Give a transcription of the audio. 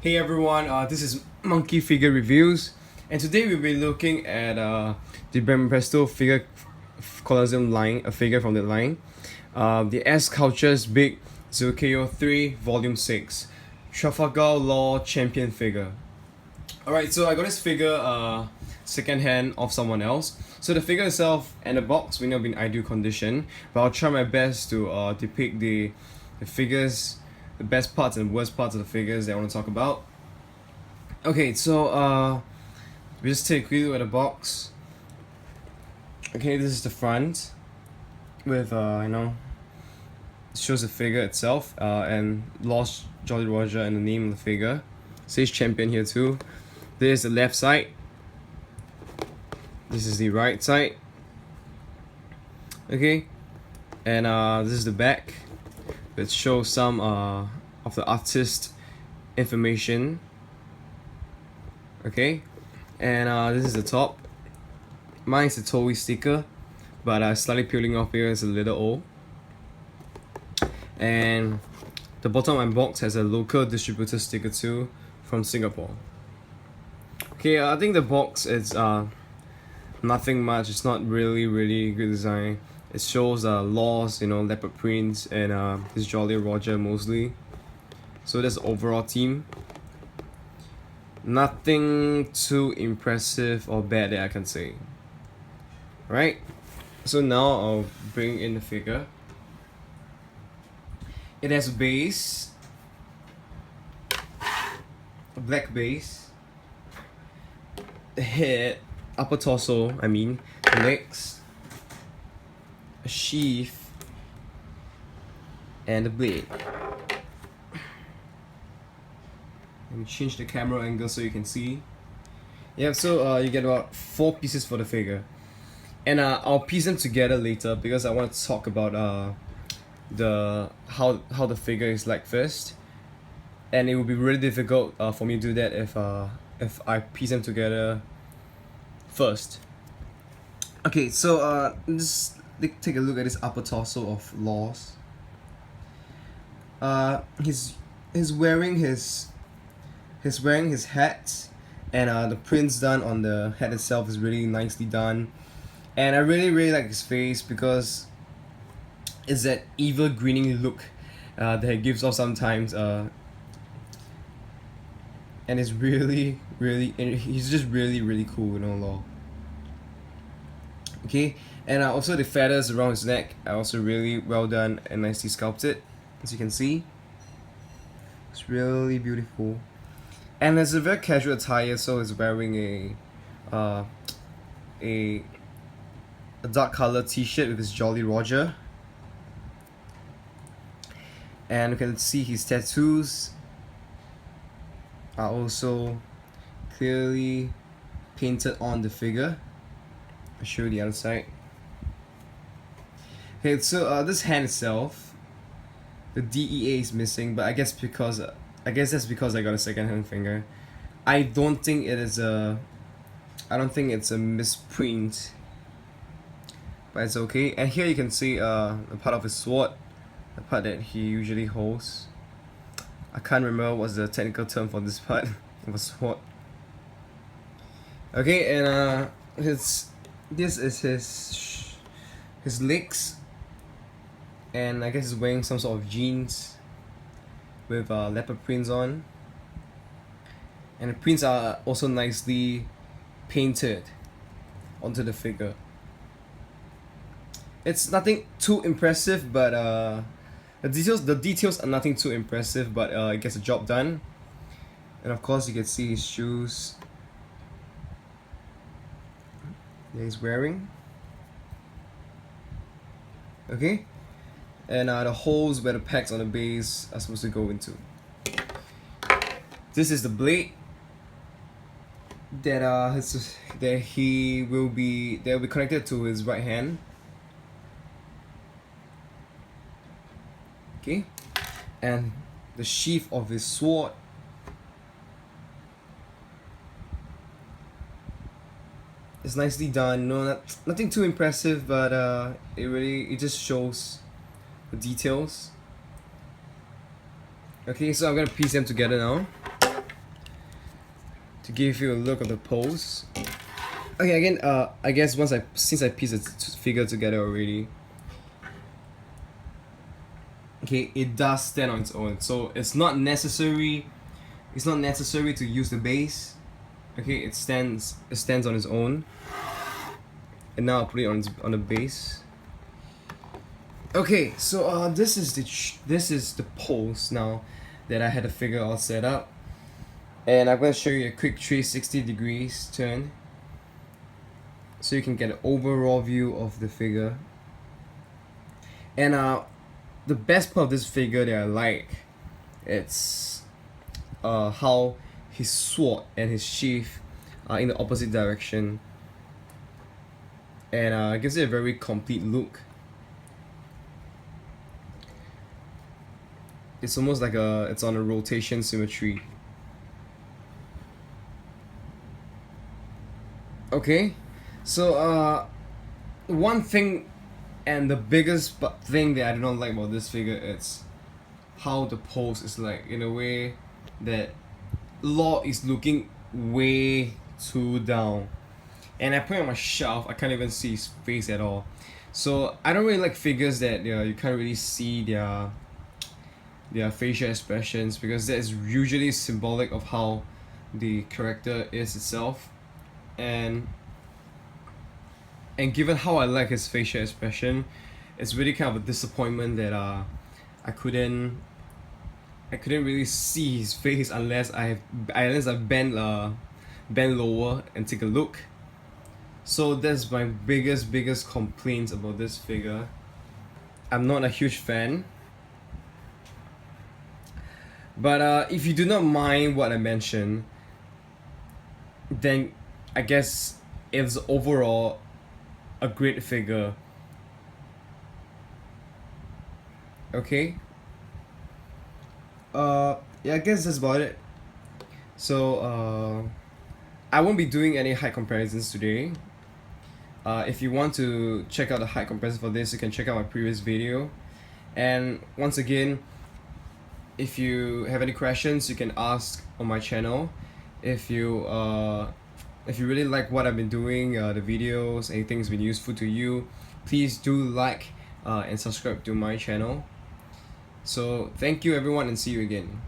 Hey everyone, this is Monkey Figure Reviews, and today we'll be looking at the BANPRESTO figure Colosseum line, a figure from the line, the SCultures Big Zoukeiou 3 Volume 6 Trafalgar Law Champion figure. Alright, so I got this figure second hand of someone else. So the figure itself and the box may not be in ideal condition, but I'll try my best to depict the figures, the best parts and worst parts of the figures that I want to talk about. Okay, so we just take a quick look at the box. Okay, this is the front with it shows the figure itself and lost Jolly Roger and the name of the figure. It says champion here too. This is the left side. This is the right side. Okay, and this is the back, which shows some of the artist information. Okay, and this is the top. Mine is a Toei sticker, but slightly peeling off here is a little old. And the bottom of my box has a local distributor sticker too from Singapore. Okay, I think the box is nothing much. It's not really good design. It shows laws, leopard prints, and this Jolly Roger mostly. So that's the overall theme. Nothing too impressive or bad that I can say. Right? So now I'll bring in the figure. It has a base, a black base, the head, upper torso, the legs, a sheath, and a blade. Let me change the camera angle so you can see. Yeah, so you get about 4 pieces for the figure, and I'll piece them together later because I want to talk about how the figure is like first, and it will be really difficult for me to do that if I piece them together first. Okay, so just take a look at this upper torso of Laws. He's wearing his hat, and the prints done on the hat itself is really nicely done, and I really like his face because it's that evil grinning look that he gives off sometimes, and it's he's just really cool, Law. Okay, and also the feathers around his neck are also really well done and nicely sculpted, as you can see. It's really beautiful, and it's a very casual attire. So he's wearing a dark color t-shirt with his Jolly Roger. And you can see his tattoos are also clearly painted on the figure. I'll show you the other side. Okay, so this hand itself, the DEA is missing, but I guess that's because I got a second-hand finger. I don't think it's a misprint, but it's okay. And here you can see a part of his sword, the part that he usually holds. I can't remember what's the technical term for this part of a sword. Okay, and this is his legs, and I guess he's wearing some sort of jeans with leopard prints on, and the prints are also nicely painted onto the figure. It's nothing too impressive, but the details are nothing too impressive, but it gets the job done. And of course you can see his shoes that he's wearing. Okay, and the holes where the pegs on the base are supposed to go into. This is the blade that will be connected to his right hand. Okay, and the sheath of his sword. It's nicely done. Nothing too impressive, but it just shows the details. Okay, so I'm gonna piece them together now. give you a look of the pose. Okay, again, I guess since I pieced the figure together already, okay, it does stand on its own. So it's not necessary. It's not necessary to use the base. Okay, it stands on its own. And now I'll put it on the base. Okay, so this is the pose now that I had the figure all set up, and I'm gonna show you a quick 360 degrees turn, so you can get an overall view of the figure. And the best part of this figure that I like, it's how his sword and his sheath are in the opposite direction, and it gives it a very complete look. It's almost like it's on a rotation symmetry. Okay, so one thing, and the biggest thing that I do not like about this figure is how the pose is like, in a way that Law is looking way too down, and I put it on my shelf. I can't even see his face at all. So I don't really like figures that you can't really see their facial expressions, because that is usually symbolic of how the character is itself. And given how I like his facial expression, it's really kind of a disappointment that I couldn't really see his face unless I bend lower and take a look. So that's my biggest complaints about this figure. I'm not a huge fan. But if you do not mind what I mentioned, then I guess it's overall a great figure. Okay? Yeah, I guess that's about it. So, I won't be doing any height comparisons today. If you want to check out the height comparison for this, you can check out my previous video. And once again, if you have any questions, you can ask on my channel. If you really like what I've been doing, the videos, anything's been useful to you, please do like and subscribe to my channel. So thank you everyone, and see you again.